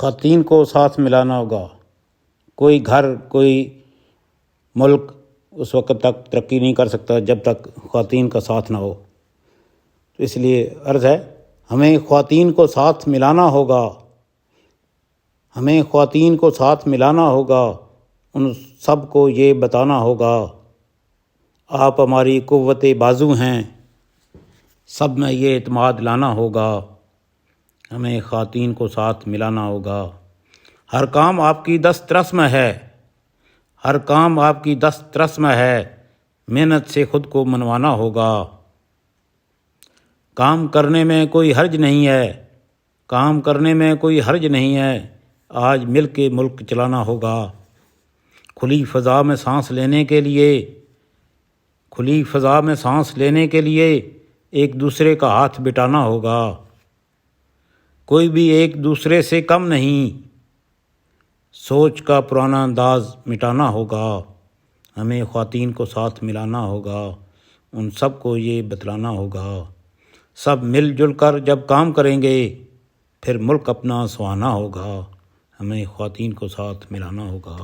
خواتین کو ساتھ ملانا ہوگا۔ کوئی گھر، کوئی ملک اس وقت تک ترقی نہیں کر سکتا جب تک خواتین کا ساتھ نہ ہو۔ تو اس لیے عرض ہے، ہمیں خواتین کو ساتھ ملانا ہوگا، ہمیں خواتین کو ساتھ ملانا ہوگا، ان سب کو یہ بتانا ہوگا آپ ہماری قوت بازو ہیں، سب میں یہ اعتماد لانا ہوگا، ہمیں خواتین کو ساتھ ملانا ہوگا۔ ہر کام آپ کی دست رس میں ہے، ہر کام آپ کی دست رس میں ہے، محنت سے خود کو منوانا ہوگا۔ کام کرنے میں کوئی حرج نہیں ہے، کام کرنے میں کوئی حرج نہیں ہے، آج مل کے ملک چلانا ہوگا۔ کھلی فضا میں سانس لینے کے لیے، کھلی فضا میں سانس لینے کے لیے ایک دوسرے کا ہاتھ بٹانا ہوگا۔ کوئی بھی ایک دوسرے سے کم نہیں، سوچ کا پرانا انداز مٹانا ہوگا، ہمیں خواتین کو ساتھ ملانا ہوگا، ان سب کو یہ بتلانا ہوگا۔ سب مل جل کر جب کام کریں گے پھر ملک اپنا سہانا ہوگا، ہمیں خواتین کو ساتھ ملانا ہوگا۔